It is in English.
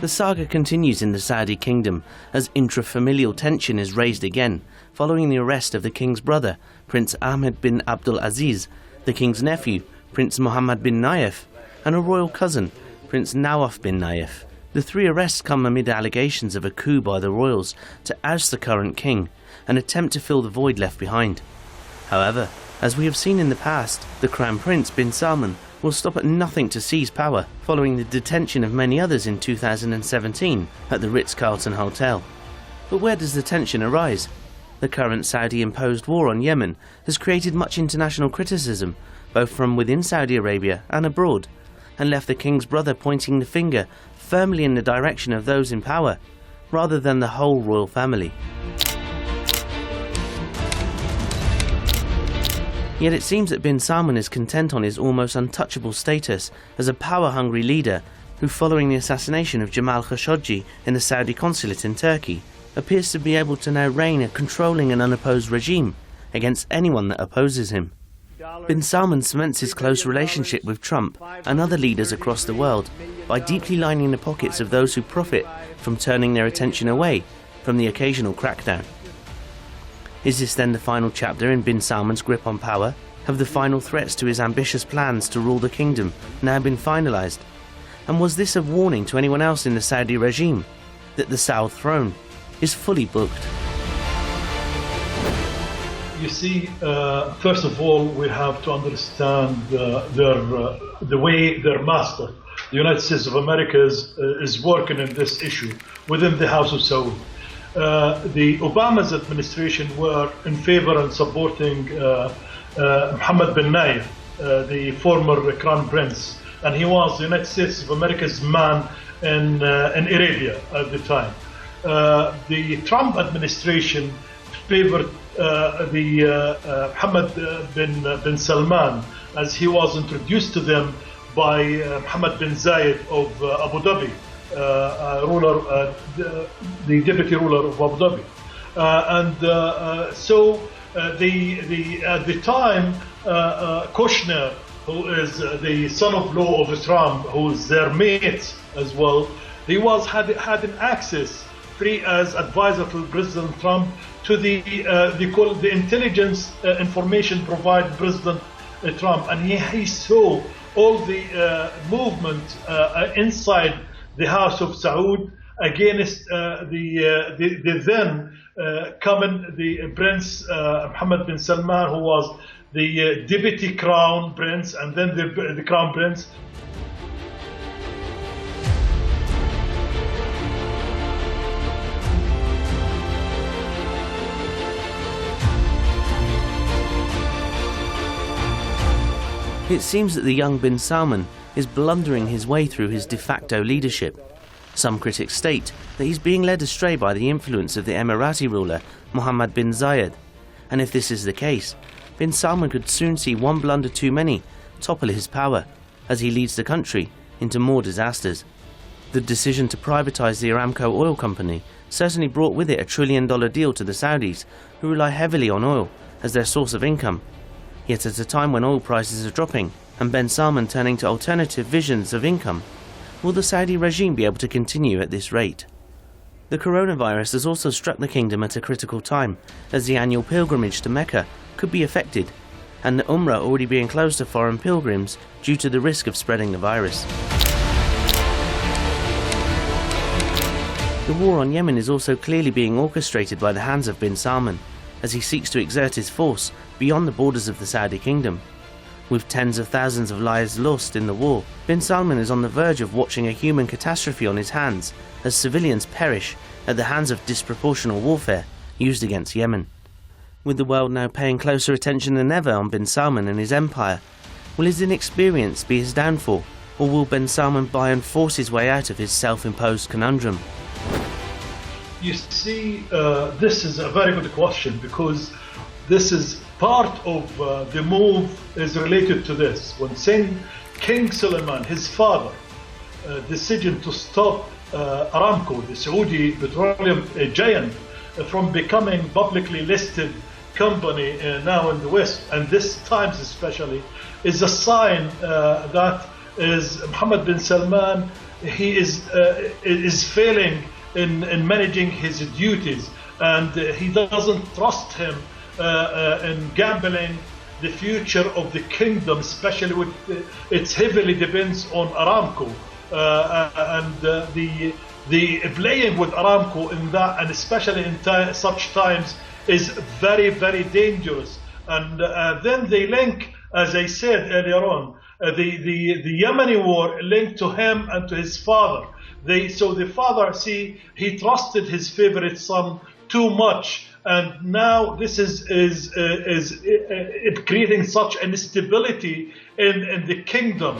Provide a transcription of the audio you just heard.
The saga continues in the Saudi kingdom as intra-familial tension is raised again following the arrest of the king's brother, Prince Ahmed bin Abdul-Aziz, the king's nephew, Prince Mohammed Bin Nayef, and a royal cousin, Prince Nawaf Bin Nayef. The three arrests come amid allegations of a coup by the royals to oust the current king and attempt to fill the void left behind. However, as we have seen in the past, the Crown Prince Bin Salman will stop at nothing to seize power, following the detention of many others in 2017 at the Ritz Carlton Hotel. But where does the tension arise? The current Saudi-imposed war on Yemen has created much international criticism, both from within Saudi Arabia and abroad, and left the king's brother pointing the finger firmly in the direction of those in power, rather than the whole royal family. Yet it seems that Bin Salman is content on his almost untouchable status as a power-hungry leader who, following the assassination of Jamal Khashoggi in the Saudi consulate in Turkey, appears to be able to now reign a controlling and unopposed regime against anyone that opposes him. Bin Salman cements his close relationship with Trump and other leaders across the world by deeply lining the pockets of those who profit from turning their attention away from the occasional crackdown. Is this then the final chapter in Bin Salman's grip on power? Have the final threats to his ambitious plans to rule the kingdom now been finalised? And was this a warning to anyone else in the Saudi regime that the Saud throne is fully booked? You see, first of all, we have to understand the way their master, the United States of America, is working in this issue within the House of Saud. The Obama's administration were in favor and supporting Mohammed Bin Nayef, the former Crown Prince, and he was the United States of America's man in Arabia at the time. The Trump administration favored Mohammed bin Salman, as he was introduced to them by Mohammed bin Zayed of Abu Dhabi, the deputy ruler of Abu Dhabi, at the time, Kushner, who is the son-in-law of Trump, who is their mate as well, he had an access, free as advisor to President Trump, to the intelligence information provided President Trump, and he saw all the movement inside the House of Saud against the then the Prince Mohammed bin Salman, who was the deputy crown prince and then the crown prince. It seems that the young Bin Salman is blundering his way through his de facto leadership. Some critics state that he's being led astray by the influence of the Emirati ruler Mohammed bin Zayed, and if this is the case, Bin Salman could soon see one blunder too many topple his power as he leads the country into more disasters. The decision to privatize the Aramco oil company certainly brought with it a $1 trillion deal to the Saudis, who rely heavily on oil as their source of income. Yet at a time when oil prices are dropping and Bin Salman turning to alternative visions of income, will the Saudi regime be able to continue at this rate? The coronavirus has also struck the kingdom at a critical time, as the annual pilgrimage to Mecca could be affected, and the Umrah already being closed to foreign pilgrims due to the risk of spreading the virus. The war on Yemen is also clearly being orchestrated by the hands of Bin Salman, as he seeks to exert his force beyond the borders of the Saudi kingdom. With tens of thousands of lives lost in the war, Bin Salman is on the verge of watching a human catastrophe on his hands as civilians perish at the hands of disproportional warfare used against Yemen. With the world now paying closer attention than ever on Bin Salman and his empire, will his inexperience be his downfall, or will Bin Salman buy and force his way out of his self-imposed conundrum? You see, this is a very good question, because this is part of the move is related to this. When King Salman, his father, decision to stop Aramco, the Saudi petroleum giant, from becoming publicly listed company now in the West, and this times especially, is a sign that is Mohammed bin Salman he is failing in managing his duties, and he doesn't trust him in gambling the future of the kingdom, especially with it heavily depends on Aramco, and the playing with Aramco in that, and especially in such times, is very, very dangerous. And then they link, as I said earlier on, the Yemeni war linked to him and to his father. So the father, he trusted his favorite son too much, and now this is creating such instability in the kingdom.